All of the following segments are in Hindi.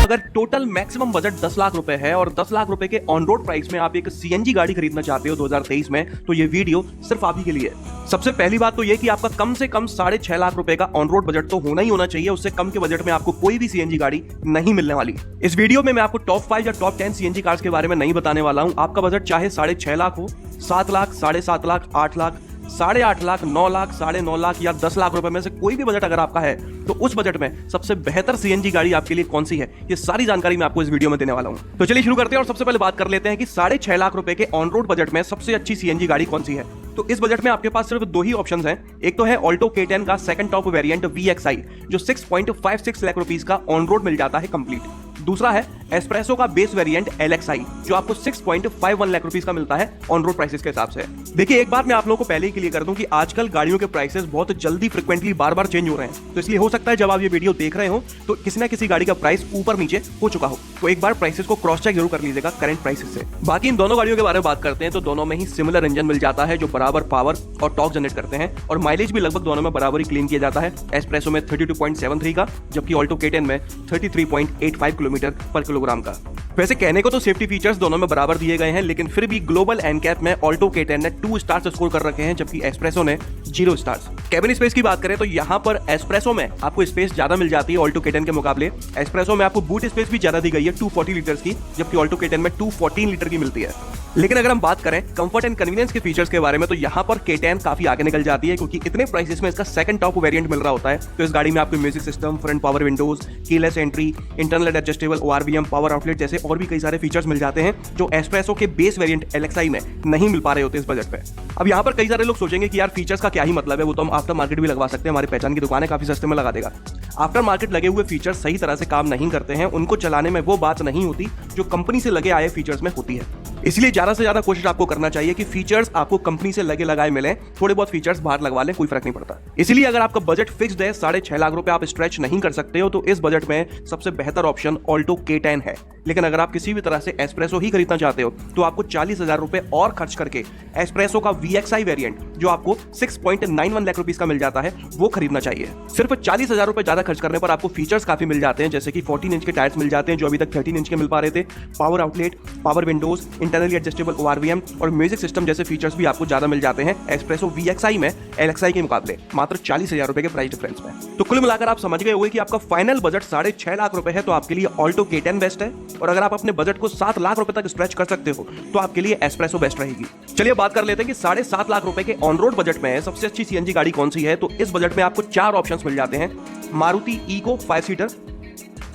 अगर टोटल मैक्सिमम बजट 10 लाख रुपए है और 10 लाख रुपए के ऑन रोड प्राइस में आप एक सीएनजी गाड़ी खरीदना चाहते हो 2023 में, तो ये वीडियो सिर्फ आप ही के लिए है। सबसे पहली बात तो ये कि आपका कम से कम 6.5 लाख रुपए का ऑन रोड बजट तो होना ही होना चाहिए। उससे कम के बजट में आपको कोई भी सीएनजी गाड़ी नहीं मिलने वाली। इस वीडियो में मैं आपको टॉप 5 या टॉप 10 सीएनजी कार्स के बारे में नहीं बताने वाला हूं। आपका बजट चाहे 6.5 लाख हो, 7 लाख, 7.5 लाख, 8 लाख, 8.5 लाख, 9 लाख, 9.5 लाख या 10 लाख रुपए में से कोई भी बजट अगर आपका है, तो उस बजट में सबसे बेहतर सीएनजी गाड़ी आपके लिए कौन सी है, ये सारी जानकारी मैं आपको इस वीडियो में देने वाला हूं। तो चलिए शुरू करते हैं और सबसे पहले बात कर लेते हैं कि 6.5 लाख रुपए के ऑन रोड बजट में सबसे अच्छी सीएनजी गाड़ी कौन सी है। तो इस बजट में आपके पास सिर्फ दो ही ऑप्शंस हैं। एक तो है ऑल्टो K10 का सेकंड टॉप वेरिएंट VXI, जो 6.56 लाख रुपीस का ऑन रोड मिल जाता है कंप्लीट। दूसरा है एस्प्रेसो का बेस वेरिएंट LXI, जो आपको 6.51 लाख रुपीस का मिलता है ऑन रोड प्राइसेस के हिसाब से। देखिए, एक बात मैं आप लोगों को पहले ही क्लियर कर दूं कि आजकल गाड़ियों के प्राइसेस बहुत जल्दी फ्रिक्वेंटली बार-बार चेंज हो रहे हैं। तो इसलिए हो सकता है जब आप ये वीडियो देख रहे हो तो किसी ना किसी गाड़ी का प्राइस ऊपर नीचे हो चुका हो। तो एक बार प्राइसेस को क्रॉस चेक जरूर कर लीजिएगा करंट प्राइसेस से। बाकी इन दोनों गाड़ियों के बारे में बात करते हैं तो दोनों में ही सिमिलर इंजन मिल जाता है, जो बराबर पावर और टॉर्क जनरेट करते हैं, और माइलेज भी लगभग दोनों में बराबर ही क्लेम किया जाता है। एस्प्रेसो में 32.73 का, जबकि ऑल्टो K10 में 33.85 किलोमीटर पर किलोग्राम का। वैसे कहने को तो सेफ्टी फीचर्स दोनों में बराबर दिए गए हैं, लेकिन फिर भी ग्लोबल एनकैप में ऑल्टो K10 ने 2 स्टार्स स्कोर कर रखे हैं, जबकि एस्प्रेसो ने 0 स्टार्स। कैबिन स्पेस की बात करें तो यहाँ पर एस्प्रेसो में आपको स्पेस ज्यादा मिल जाती है ऑल्टो K10 के मुकाबले। एस्प्रेसो में आपको बूट स्पेस भी ज्यादा दी गई है 240 लीटर्स की, जबकि ऑल्टो K10 में 214 लीटर की मिलती है। लेकिन अगर हम बात करें कंफर्ट एंड कन्वीनियंस के फीचर्स के बारे में, तो यहाँ पर K10 काफी आगे निकल जाती है, क्योंकि इतने प्राइसेस में इसका सेकंड टॉप वेरिएंट मिल रहा होता है। तो इस गाड़ी में आपको music system, front power Windows, keyless entry, internal adjustable ORVM, power outlet जैसे और भी कई सारे फीचर्स मिल जाते हैं, जो एस्प्रेसो के बेस वेरिएंट LXI में नहीं मिल पा रहे होते इस बजट पे। अब यहाँ पर कई सारे लोग सोचेंगे कि यार फीचर्स का क्या ही मतलब है, वो तो हम आफ्टर मार्केट भी लगवा सकते हैं, हमारी पहचान की दुकान है, काफी सस्ते में लगा देगा। आफ्टर मार्केट लगे हुए फीचर्स सही तरह से काम नहीं करते हैं, उनको चलाने में वो बात नहीं होती जो कंपनी से लगे आए फीचर्स में होती है। इसलिए ज्यादा से ज्यादा कोशिश आपको करना चाहिए कि फीचर्स आपको कंपनी से लगे लगाए मिले, थोड़े बहुत फीचर्स बाहर लगवा लें, कोई फर्क नहीं पड़ता। इसलिए अगर आपका बजट फिक्स्ड है, 6.5 लाख रुपए आप स्ट्रेच नहीं कर सकते हो, तो इस बजट में सबसे बेहतर ऑप्शन ऑल्टो K10 है। लेकिन अगर आप किसी भी तरह से एस्प्रेसो ही खरीदना चाहते हो, तो आपको 40,000 रुपए और खर्च करके एस्प्रेसो का VXI वेरिएंट, जो आपको 6.91 लाख रुपीस का मिल जाता है, वो खरीदना चाहिए। सिर्फ 40,000 रुपए ज्यादा खर्च करने पर आपको फीचर्स काफी मिल जाते हैं, जैसे कि 14 इंच के टायर्स मिल जाते हैं, जो अभी तक 13 इंच के मिल पा रहे थे, power outlet, power Windows, internally adjustable ORVM और म्यूजिक सिस्टम जैसे फीचर्स भी आपको ज्यादा मिल जाते हैं एस्प्रेसो VXI में LXI के मुकाबले, मात्र 40,000 रुपए के प्राइस डिफरेंस में। तो कुल मिलाकर आप समझ गए होंगे कि आपका फाइनल बजट 6.5 लाख रुपए है, तो आपके लिए ऑल्टो K10 बेस्ट है, और अगर आप अपने बजट को 7 लाख रुपए तक स्ट्रेच कर सकते हो, तो आपके लिए एस्प्रेसो बेस्ट रहेगी। चलिए बात कर लेते हैं कि 7.5 लाख रुपए के ऑन रोड बजट में सबसे अच्छी सीएनजी गाड़ी कौन सी है। तो इस बजट में आपको 4 ऑप्शंस मिल जाते हैं। मारुति इको 5 सीटर,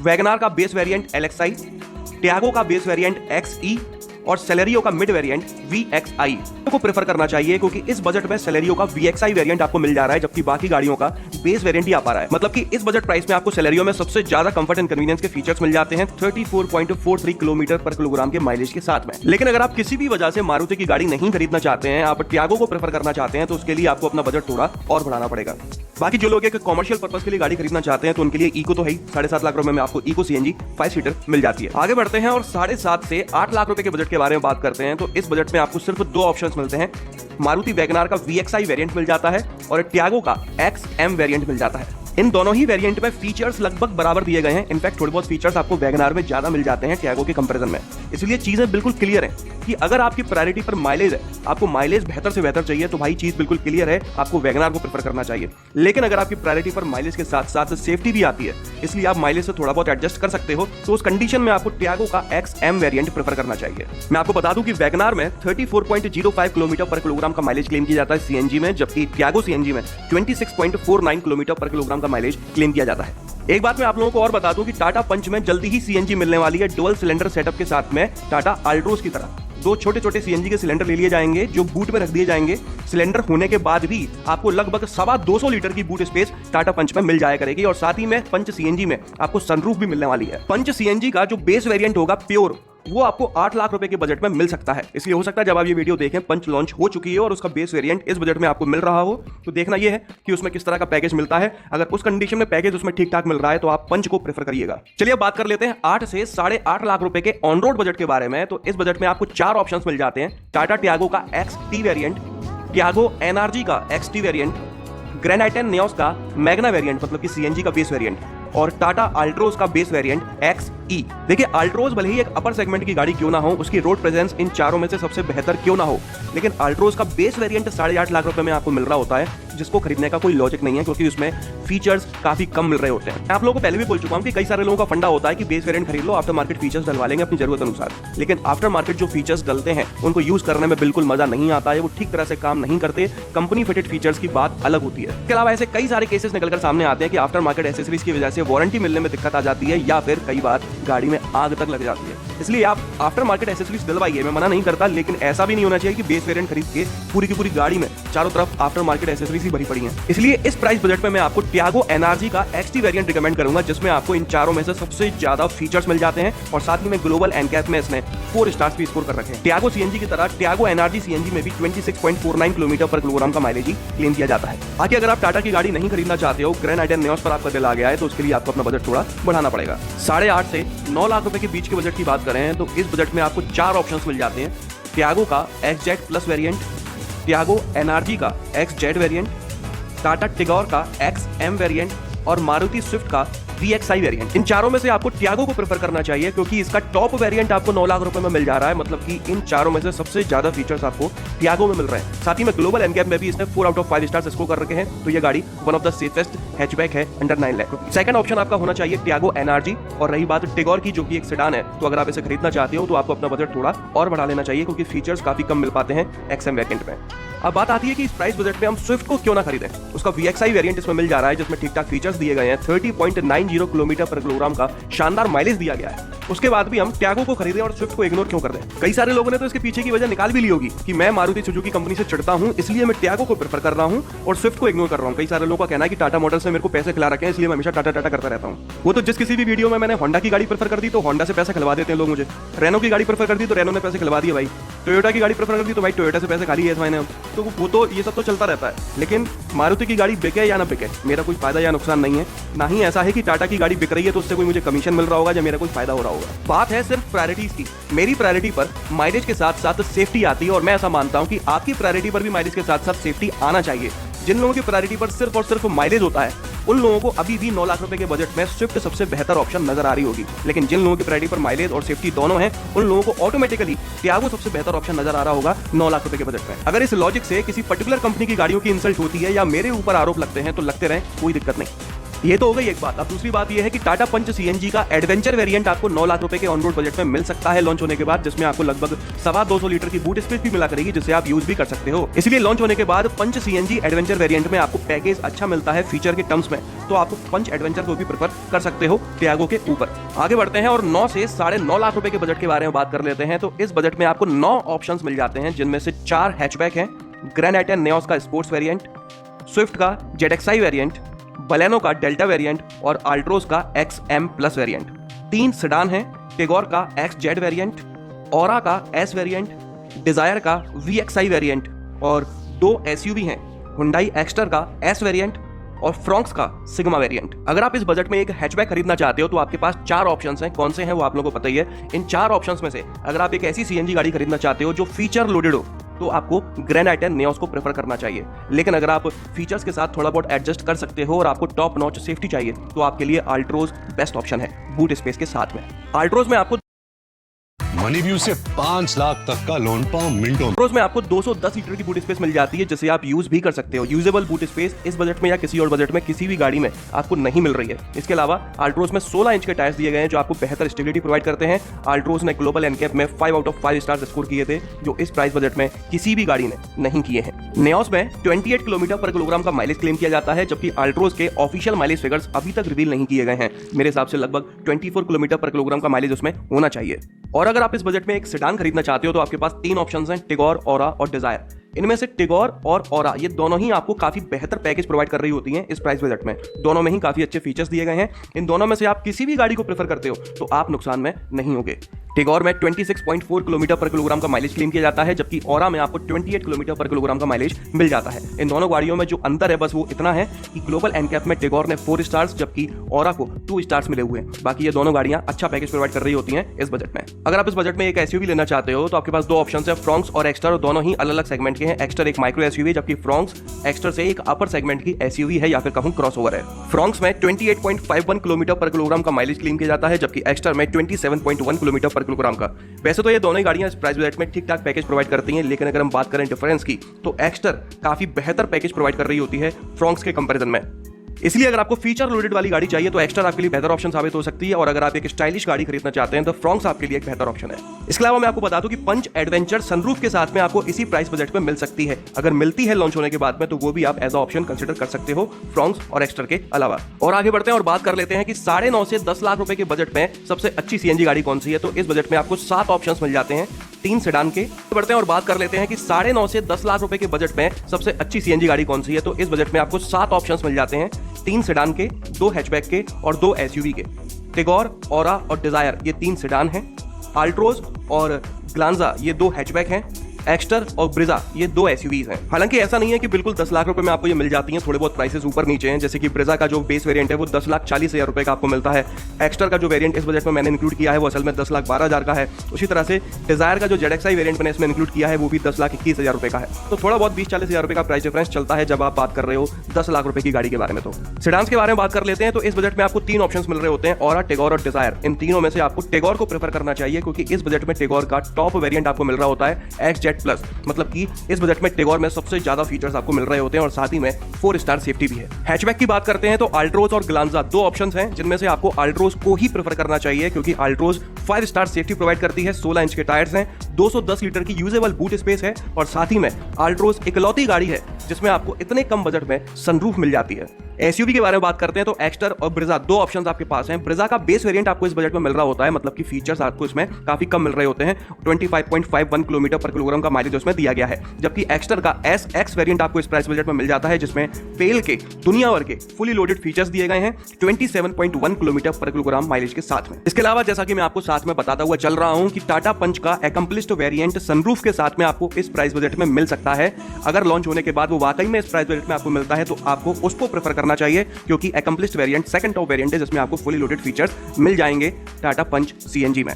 वैगनार का बेस वेरिएंट LXI, टियागो का बेस वेरिएंट XE और सेलेरियो का मिड वेरिएंट VXI को प्रेफर करना चाहिए, क्योंकि इस बजट में सेलेरियो का VXI वेरिएंट आपको मिल जा रहा है, जबकि बाकी गाड़ियों का बेस वेरिएंट ही आ पा रहा है। मतलब कि इस बजट प्राइस में आपको सेलेरियो में सबसे ज्यादा कंफर्ट एंड कन्वीनियंस के फीचर्स मिल जाते हैं 34.43 किलोमीटर पर किलोग्राम के माइलेज के साथ में। लेकिन अगर आप किसी भी वजह से मारुति की गाड़ी नहीं खरीदना चाहते हैं, आप टियागो को प्रेफर करना चाहते हैं, तो उसके लिए आपको अपना बजट थोड़ा और बढ़ाना पड़ेगा। बाकी जो लोग कॉमर्शियल पर्पस के लिए गाड़ी खरीदना चाहते हैं, तो उनके लिए इको तो है ही। 7.5 लाख रुपए में आपको इको CNG 5 सीटर मिल जाती है। आगे बढ़ते हैं और 7.5 से 8 लाख रुपए के बजट के बारे में बात करते हैं। तो इस बजट में आपको सिर्फ 2 ऑप्शंस मिलते हैं। मारुति वैगनार का VXI वेरिएंट मिल जाता है और टियागो का XM वेरिएंट मिल जाता है। इन दोनों ही वेरिएंट में फीचर्स लगभग बराबर दिए गए हैं। इनफैक्ट थोड़े बहुत फीचर्स आपको वैगनार में ज्यादा मिल जाते हैं टियागो के कंपैरिजन में। इसलिए चीजें बिल्कुल क्लियर है कि अगर आपकी प्रायोरिटी पर माइलेज है, आपको माइलेज बेहतर से बेहतर चाहिए, तो भाई चीज बिल्कुल क्लियर है, आपको वैगनार को प्रेफर करना चाहिए। लेकिन अगर आपकी प्रायोरिटी पर माइलेज के साथ साथ सेफ्टी भी आती है, इसलिए आप माइलेज से थोड़ा बहुत एडजस्ट कर सकते हो, तो उस कंडीशन में आपको टियागो का XM वेरिएंट प्रेफर करना चाहिए। मैं आपको बता दूं कि वैगनार में 34.05 किलोमीटर पर किलोग्राम का माइलेज क्लेम किया जाता है CNG में, जबकि टियागो CNG में 26.49 किलोमीटर पर किलोग्राम का माइलेज क्लेम किया जाता है। एक बात मैं आप लोगों को और बता दूं कि टाटा पंच में जल्दी ही CNG मिलने वाली है, डुअल सिलेंडर सेटअप के साथ में टाटा अल्ट्रोज की तरह। 2 छोटे छोटे CNG के सिलेंडर ले लिए जाएंगे, जो बूट में रख दिए जाएंगे। सिलेंडर होने के बाद भी आपको लगभग 250 लीटर की बूट स्पेस टाटा पंच में मिल जाया करेगी, और साथ ही में पंच CNG में आपको सनरूफ भी मिलने वाली है। पंच CNG का जो बेस वेरिएंट होगा प्योर, वो आपको 8 लाख रुपए के बजट में मिल सकता है। इसलिए हो सकता है जब आप ये वीडियो देखें पंच लॉन्च हो चुकी है और उसका बेस वेरिएंट इस बजट में आपको मिल रहा हो, तो देखना यह है कि उसमें किस तरह का पैकेज मिलता है। अगर उस कंडीशन में पैकेज उसमें ठीक ठाक मिल रहा है, तो आप पंच को प्रेफर करिएगा। चलिए बात कर लेते हैं 8 से 8.5 लाख रुपए के ऑन रोड बजट के बारे में। तो इस बजट में आपको 4 ऑप्शंस मिल जाते हैं। टाटा टियागो का XT वेरिएंट, टियागो NRG का XT वेरिएंट, ग्रैंड आई10 नियोस का मैग्ना वेरिएंट मतलब कि CNG का बेस वेरिएंट, और टाटा अल्ट्रोज का बेस वेरिएंट XE ई। देखिए अल्ट्रोज भले ही एक अपर सेगमेंट की गाड़ी क्यों ना हो, उसकी रोड प्रेजेंस इन चारों में से सबसे बेहतर क्यों ना हो, लेकिन अल्ट्रोज का बेस वेरिएंट 8.5 लाख रुपए में आपको मिल रहा होता है, जिसको खरीदने का कोई लॉजिक नहीं है क्योंकि उसमें फीचर्स काफी कम मिल रहे होते हैं। मैं आप लोगों को पहले भी बोल चुका हूं कि कई सारे लोगों का फंडा होता है कि बेस वेरिएंट खरीद लो, आफ्टर मार्केट फीचर्स डलवा लेंगे अपनी जरूरत अनुसार, लेकिन आफ्टर मार्केट जो फीचर्स डलते हैं उनको यूज करने में बिल्कुल मजा नहीं आता है, वो ठीक तरह से काम नहीं करते। कंपनी फिटेड फीचर्स की बात अलग होती है। इसके अलावा ऐसे कई सारे केसेस निकलकर सामने आते हैं कि आफ्टर मार्केट एसेसरीज की वजह से वारंटी मिलने में दिक्कत आ जाती है या फिर कई बार गाड़ी में आग तक लग जाती है। इसलिए आप आफ्टर मार्केट एसेसरीज डलवाइए, मैं मना नहीं करता, लेकिन ऐसा भी नहीं होना चाहिए कि बेस वेरिएंट खरीद के पूरी की पूरी गाड़ी में चारों तरफ आफ्टर मार्केट एसेसरीज ही भरी पड़ी हैं। इसलिए इस प्राइस बजट में मैं आपको टियागो एनआरजी का एक्सटी वेरिएंट रिकमेंड करूंगा, जिसमें आपको इन चारों में से सबसे ज्यादा फीचर्स मिल जाते हैं और साथ ही में ग्लोबल एनकैप में इसने 4 स्टार्स भी स्कोर कर रखे हैं। टियागो सीएनजी की तरह टियागो एनआरजी सीएनजी में भी 26.49 किलोमीटर पर किलोग्राम का माइलेज ही क्लेम किया जाता है। बाकी अगर आप टाटा की गाड़ी नहीं खरीदना चाहते हो, ग्रैंड आइटेन नियोस पर आपका दिल आ गया है, तो उसके लिए आपको अपना बजट थोड़ा बढ़ाना पड़ेगा। 8.5 से 9 लाख रुपए के बीच के बजट की बात करें तो इस बजट में आपको 4 ऑप्शंस मिल जाते हैं। टियागो का XZ plus variant, Tiago NRG का XZ वेरिएंट, टाटा टिगोर का XM वेरिएंट और मारुति स्विफ्ट का VXI वेरिएंट। इन चारों में से आपको टियागो को प्रेफर करना चाहिए क्योंकि इसका टॉप वेरिएंट आपको 9 लाख रुपए में मिल जा रहा है, मतलब कि इन चारों में से सबसे ज्यादा फीचर्स आपको टियागो में मिल रहे हैं। साथ ही में ग्लोबल एनकैप में भी इसने 4 आउट ऑफ 5 स्टार्स स्कोर कर रखे हैं, तो ये गाड़ी one of the safest hatchback है अंडर 9 लाख रुपए। सेकंड ऑप्शन आपका होना चाहिए टियागो एनआरजी। और रही बात टिगोर की, जो कि एक सेडान है, तो अगर आप इसे खरीदना चाहते हो तो आपको अपना बजट थोड़ा और बढ़ा लेना चाहिए क्योंकि फीचर्स काफी कम मिल पाते हैं XM वेरिएंट में। अब बात आती है कि इस प्राइस बजट में हम स्विफ्ट को क्यों ना खरीदें। उसका VXI वेरिएंट इसमें मिल जा रहा है, जिसमें ठीक ठाक फीचर्स दिए गए हैं, 30.90 किलोमीटर पर किलोग्राम का शानदार माइलेज दिया गया है। उसके बाद भी हम टियागो को खरीदें और स्विफ्ट को इग्नोर क्यों कर दें। कई सारे लोगों ने तो इसके पीछे की वजह निकाल भी ली होगी कि मैं मारुति सुजुकी कंपनी से चिढ़ता हूं, इसलिए मैं टियागो को प्रेफर कर रहा हूं और स्विफ्ट को इग्नोर कर रहा हूं। कई सारे लोगों का कहना है कि टाटा मोटर्स ने मेरे को पैसे खिला रखे हैं, इसलिए मैं हमेशा टाटा टाटा करता रहता हूं। वो तो जिस किसी भी वीडियो में मैंने होंडा की गाड़ी प्रेफर कर दी तो होंडा से पैसे खिलवा देते हैं लोग मुझे, रेनो की गाड़ी प्रेफर कर दी तो रेनो ने पैसे खिलवा दिए भाई, टोयोटा की गाड़ी प्रेफर कर दी तो भाई टोयोटा से पैसे खाली है मैंने। तो वो तो ये सब तो चलता रहता है, लेकिन मारुति की गाड़ी बिके या ना बिके, मेरा कोई फायदा या नुकसान नहीं है। ना ही ऐसा है कि टाटा की गाड़ी बिक रही है तो उससे कोई मुझे कमीशन मिल रहा होगा या मेरा कोई फायदा हो रहा होगा। बात है सिर्फ प्रायोरिटीज की। मेरी प्रायोरिटी पर माइलेज के साथ साथ सेफ्टी आती है और मैं ऐसा मानता हूं कि आपकी प्रायोरिटी पर भी माइलेज के साथ साथ सेफ्टी आना चाहिए। जिन लोगों की प्रायोरिटी पर सिर्फ और सिर्फ माइलेज होता है, उन लोगों को अभी भी 9 लाख रुपए के बजट में स्विफ्ट सबसे बेहतर ऑप्शन नजर आ रही होगी, लेकिन जिन लोगों की प्रायोरिटी पर माइलेज और सेफ्टी दोनों है, उन लोगों को ऑटोमेटिकली टियागो सबसे बेहतर ऑप्शन नजर आ रहा होगा 9 लाख रुपए के बजट में। अगर इस लॉजिक से किसी पर्टिकुलर कंपनी की गाड़ियों की इंसल्ट होती है या मेरे ऊपर आरोप लगते हैं तो लगते रहे, कोई दिक्कत नहीं। ये तो हो गई एक बात। अब दूसरी बात ये है कि टाटा पंच सीएनजी का एडवेंचर वेरिएंट आपको 9 लाख रुपए के ऑन रोड बजट में मिल सकता है लॉन्च होने के बाद, जिसमें आपको लगभग 250 लीटर की बूट स्पेस भी मिला करेगी, जिसे आप यूज भी कर सकते हो। इसलिए लॉन्च होने के बाद पंच सीएनजी एडवेंचर वेरिएंट में आपको पैकेज अच्छा मिलता है फीचर के टर्म्स में, तो आपको पंच एडवेंचर को भी प्रेफर कर सकते हो टियागो के ऊपर। आगे बढ़ते हैं और 9 से 9.5 लाख रुपए के बजट के बारे में बात कर लेते हैं। तो इस बजट में आपको 9 ऑप्शंस मिल जाते हैं, जिनमें से 4 हैचबैक हैं। ग्रैंड आइटेन नियोस का स्पोर्ट्स वेरिएंट, स्विफ्ट का ZXI वेरिएंट, बलेनो का डेल्टा वेरिएंट और अल्ट्रोज का XM प्लस वेरिएंट। 3 सेडान हैं, टिगोर का XZ वेरिएंट, ओरा का S वेरिएंट, डिजायर का VXI वेरिएंट और 2 SUV हैं, हुंडई एक्स्टर का S वेरिएंट और फ्रोंक्स का सिग्मा वेरिएंट। अगर आप इस बजट में एक हैचबैक खरीदना चाहते हो तो आपके पास 4 ऑप्शंस हैं। कौन से हैं वो आप लोगों को पता ही है। इन 4 ऑप्शंस में से अगर आप एक ऐसी सीएनजी गाड़ी खरीदना चाहते हो जो फीचर लोडेड हो, तो आपको ग्रैंड आइटेन नियोस को प्रेफर करना चाहिए। लेकिन अगर आप फीचर्स के साथ थोड़ा बहुत एडजस्ट कर सकते हो और आपको टॉप नॉच सेफ्टी चाहिए, तो आपके लिए अल्ट्रोज बेस्ट ऑप्शन है बूट स्पेस के साथ में। अल्ट्रोज में आपको मनीव्यू से 5 लाख तक का लोन पाओ मिनटों में। रोज में आपको 210 लीटर की बूट स्पेस मिल जाती है, जिसे आप यूज भी कर सकते हो। यूजेबल बूट स्पेस इस बजट में या किसी और बजट में किसी भी गाड़ी में आपको नहीं मिल रही है। इसके अलावा अल्ट्रोज में 16 इंच के टायर्स दिए गए हैं, जो आपको बेहतर स्टेबिलिटी प्रोवाइड करते हैं। अल्ट्रोज ने ग्लोबल एनकैप में 5 आउट ऑफ 5 स्टार्स स्कोर किए थे, जो इस प्राइस बजट में किसी भी गाड़ी ने नहीं किए हैं। नियोस में 28 किलोमीटर पर किलोग्राम का माइलेज क्लेम किया जाता है, जबकि अल्ट्रोज के ऑफिशियल माइलेज फिगर्स अभी तक रिवील नहीं किए गए हैं। मेरे हिसाब से लगभग 24 किलोमीटर पर किलोग्राम का माइलेज उसमें होना चाहिए। और अगर आप इस बजट में एक सेडान खरीदना चाहते हो तो आपके पास 3 ऑप्शंस हैं, टिगोर, ओरा और डिजायर। इनमें से टिगोर और ओरा ये दोनों ही आपको काफी बेहतर पैकेज प्रोवाइड कर रही होती हैं इस प्राइस बजट में। दोनों में ही काफी अच्छे फीचर्स दिए गए हैं। इन दोनों में से आप किसी भी गाड़ी को प्रेफर करते हो तो आप नुकसान में नहीं होगे। टिगोर में 26.4 किलोमीटर पर किलोग्राम का माइलेज क्लेम किया जाता है, जबकि ओरा में आपको 28 किलोमीटर पर किलोग्राम का माइलेज मिल जाता है। इन दोनों गाड़ियों में जो अंतर है बस वो इतना है कि ग्लोबल एनकैप में टिगोर ने 4 स्टार्स जबकि ओरा को 2 स्टार्स मिले हुए हैं। बाकी ये दोनों गाड़ियां अच्छा पैकेज प्रोवाइड कर रही होती हैं इस बजट में। अगर आप इस बजट में एक एसयूवी लेना चाहते हो तो आपके पास दो ऑप्शन है, फ्रॉन्क्स और एक्स्टर, दोनों ही अलग अलग सेगमेंट के हैं। एक्स्टर एक माइक्रो एसयूवी जबकि फ्रॉन्क्स एक्स्टर से एक अपर सेगमेंट की एसयूवी है या फिर कहूं क्रॉसओवर है। फ्रॉन्क्स में 28.51 किलोमीटर पर किलोग्राम का माइलेज क्लेम किया जाता है, जबकि एक्स्टर में 27.1 किलोमीटर पर किलोग्राम का। वैसे तो ये दोनों ही गाड़ियां इस प्राइस बजट में ठीक ठाक पैकेज प्रोवाइड करती हैं, लेकिन अगर हम बात करें डिफरेंस की तो एक्स्टर काफी बेहतर पैकेज प्रोवाइड कर रही होती है फ्रॉन्क्स के कंपैरिजन में। इसलिए अगर आपको फीचर लोडेड वाली गाड़ी चाहिए तो एक्स्टर आपके लिए बेहतर ऑप्शन साबित हो सकती है, और अगर आप एक स्टाइलिश गाड़ी खरीदना चाहते हैं तो फ्रॉन्क्स आपके लिए एक बेहतर ऑप्शन है। इसके अलावा मैं आपको बता दूं कि पंच एडवेंचर सनरूफ के साथ में आपको इसी प्राइस बजट में मिल सकती है। अगर मिलती है लॉन्च होने के बाद में तो वो भी आप एज अ ऑप्शन कंसीडर कर सकते हो फ्रॉन्क्स और एक्स्टर के अलावा। और आगे बढ़ते हैं और बात कर लेते हैं कि 9.5 से 10 लाख रुपए के बजट में सबसे अच्छी सीएनजी गाड़ी कौन सी है। तो इस बजट में आपको 7 ऑप्शन मिल जाते हैं 3 सेडान के। बढ़ते हैं और बात कर लेते हैं कि 9.5 से 10 लाख रुपए के बजट में सबसे अच्छी सीएनजी गाड़ी कौन सी है। तो इस बजट में आपको 7 ऑप्शंस मिल जाते हैं 3 सेडान के, 2 हैचबैक के और 2 एसयूवी के। टिगोर, ओरा और डिजायर ये 3 सेडान हैं। अल्ट्रोज और ग्लांजा ये 2 हैचबैक हैं। एक्स्टर और ब्रिजा ये 2 एसयूवीज हैं। हालांकि ऐसा नहीं है कि बिल्कुल 10 लाख रुपए में आपको ये मिल जाती हैं, थोड़े बहुत प्राइसेस ऊपर नीचे हैं। जैसे कि ब्रिजा का जो बेस वेरिएंट है वो 10,40,000 रुपए का आपको मिलता है। एक्स्टर का जो वेरिएंट इस बजट में मैंने इंक्लूड किया है वो असल में 10,12,000 का है। उसी तरह से डिजायर का जो जेडएक्सआई वेरिएंट मैंने इसमें इंक्लूड किया है वो भी 10,21,000 रुपए का है। तो थोड़ा बहुत 20-40,000 रुपए का प्राइस डिफरेंस चलता है जब आप बात कर रहे हो 10 लाख रुपए की गाड़ी के बारे में। तो सेडान्स के बारे में बात कर लेते हैं। तो इस बजट में आपको 3 ऑप्शंस मिल रहे होते हैं, ओरा, टिगोर और डिजायर। इन तीनों में से आपको टिगोर को प्रेफर करना चाहिए, क्योंकि इस बजट में टिगोर का टॉप वेरिएंट आपको मिल रहा होता है एक्सजेट प्लस। मतलब कि इस बजट में टिगोर में सबसे ज्यादा फीचर्स आपको मिल रहे होते हैं और साथ ही में 4 स्टार सेफ्टी भी है। हैचबैक की बात करते हैं तो अल्ट्रोज और ग्लांजा 2 ऑप्शंस हैं, जिनमें से आपको अल्ट्रोज को ही प्रेफर करना चाहिए, क्योंकि अल्ट्रोज 5 स्टार सेफ्टी प्रोवाइड करती है। 16 इंच के टायर्स हैं, 210 लीटर की यूजेबल बूट स्पेस है और साथ ही में अल्ट्रोज इकलौती गाड़ी है जिसमें आपको इतने कम बजट में सनरूफ मिल जाती है। एसयूवी के बारे में बात करते हैं तो एक्स्टर और ब्रिजा 2 ऑप्शंस आपके पास हैं। ब्रिजा का बेस वेरिएंट आपको इस बजट में मिल रहा होता है, मतलब कि फीचर्स आपको इसमें काफी कम मिल रहे होते हैं। 25.51 किलोमीटर पर किलोग्राम का माइलेज उसमें दिया गया है, जबकि एक्स्टर का एसएक्स वेरिएंट आपको इस प्राइस बजट में मिल जाता है, जिसमें पेल के दुनिया भर के फुली लोडेड फीचर्स दिए गए हैं 27.1 किलोमीटर पर किलोग्राम माइलेज के साथ में। इसके अलावा जैसा कि मैं आपको साथ में बताता हुआ चल रहा हूं कि टाटा पंच का एकम्प्लिस्ड वेरिएंट सनरूफ के साथ में आपको इस प्राइस बजट में मिल सकता है। अगर लॉन्च होने के बाद वो वाकई में इस प्राइस बजट में आपको मिलता है तो आपको उसको प्रेफर करना चाहिए, क्योंकि accomplished variant second top variant है जिसमें आपको फुली लोडेड फीचर्स मिल जाएंगे टाटा पंच सीएनजी में।